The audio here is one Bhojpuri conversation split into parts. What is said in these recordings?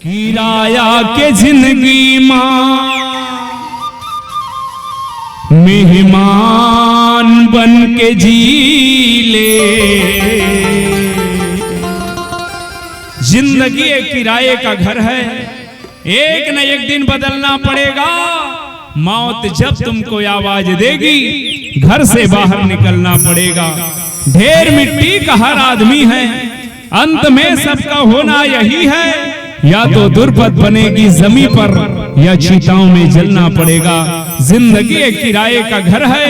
किराया के जिंदगी माँ मेहमान बन के जी ले। जिंदगी एक किराए का घर है, एक न एक दिन बदलना पड़ेगा। मौत जब तुमको आवाज देगी घर से बाहर निकलना पड़ेगा। ढेर मिट्टी का हर आदमी है, अंत में सबका होना यही है। या तो दुर्पद बनेगी जमी पर या चिताओं में जलना पड़ेगा। जिंदगी एक किराए का घर है,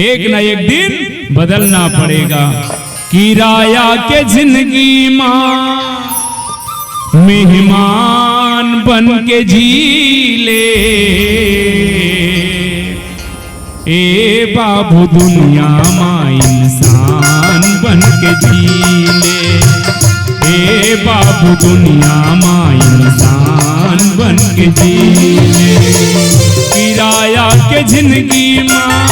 एक न एक दिन बदलना पड़ेगा। किराया के जिंदगी माँ मेहमान बन के जी ले। ए बाबू दुनिया माँ इंसान बन के जी ले। ए बाबू दुनिया माँ इंसान बन के जी ले। किराया के जिंदगी माँ,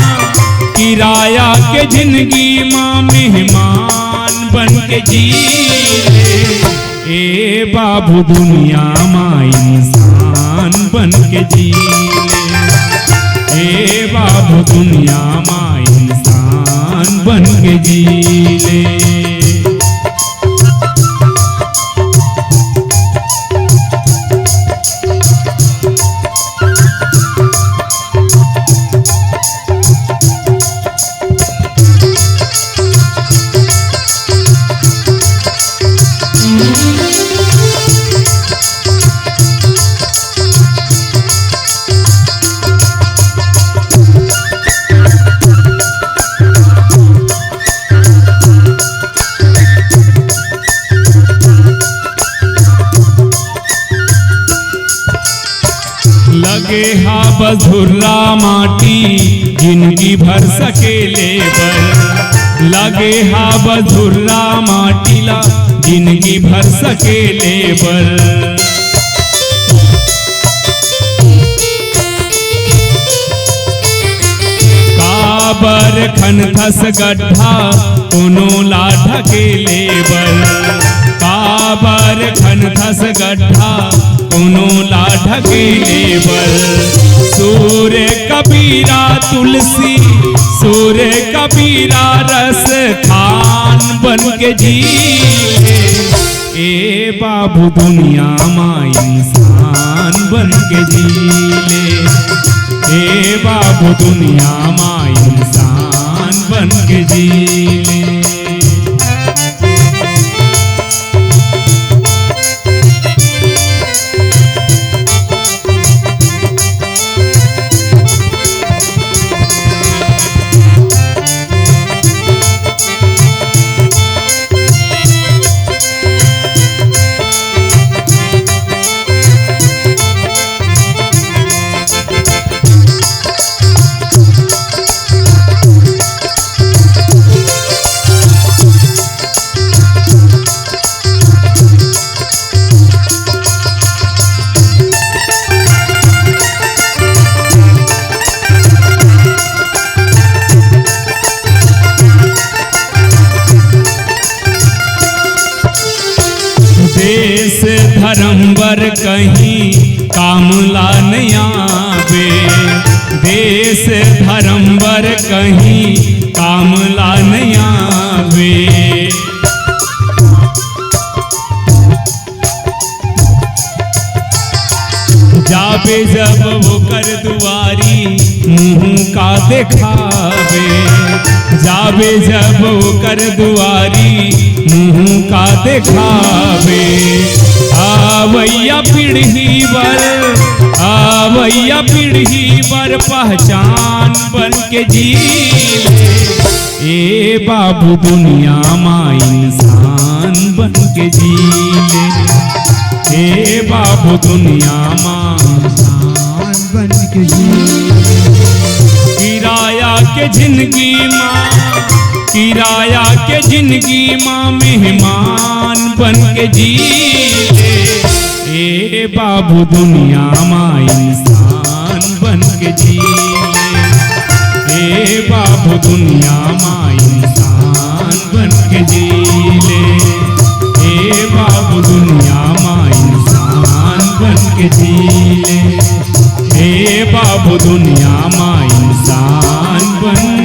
किराया के जिंदगी माँ मेहमान बन के जी ले। ए बाबू दुनिया माँ इंसान बन के जी ले। ए बाबू दुनिया माँ इंसान बन के जी ले। लगे हा बधुर्रा माटी जिंदगी भर सकेले बर। लगे हा बधुर्रा माटी ला जिंदगी भर सकेले बर। काबर खन खस गड्ढा कोनो ला ढकेले बर। काबर खन खस गड्ढा कोनो ला ढकेले बर। सूर्य कबीरा तुलसी, सूर्य कबीरा रस खान बन के जी ले। ए बाबू दुनिया माँ इंसान बन के जी ले। ए बाबू दुनिया माँ इंसान बन के जी ले। देश धर्मवर कहीं काम ला नहीं आवे। देश धर्मवर कहीं काम ला नहीं आवे। जाबे जब वो कर दुआरी मुँह का दिखावे। जाबे जब वो कर दुआरी मुँह का दिखावे। आवैया पीढ़ी बर, आवैया पीढ़ी बर पहचान बन के जी ले। ए बाबू दुनिया माँ इंसान बन के जी ले। ए बाबू दुनिया माँ इंसान बन के जी ले। किराया के जिंदगी माँ, किराया के जिंदगी माँ मेहमान बन के जी ले। ए बाबू दुनिया माँ इंसान बन के जी ले। ए बाबू दुनिया माँ इंसान बन के जी ले। ए बाबू दुनिया माँ इंसान के जीले। हे बाबू दुनिया मां इंसान बन